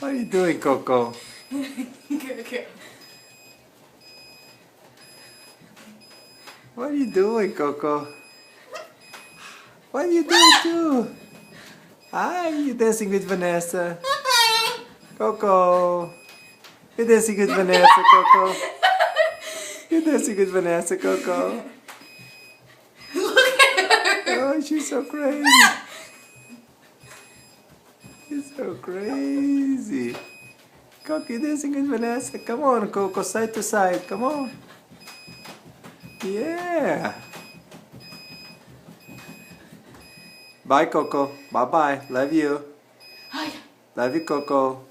What are you doing, Coco? Coco. What are you doing, Coco? What are you doing too? Hi, you're dancing with Vanessa. Coco. You're dancing with Vanessa, Coco. You're dancing with Vanessa, Coco. Look at her. Oh, she's so crazy. She's so crazy. Coco, you're dancing with Vanessa. Come on, Coco, side to side. Come on. Yeah. Bye, Coco. Bye-bye. Love you. Hi. Love you, Coco.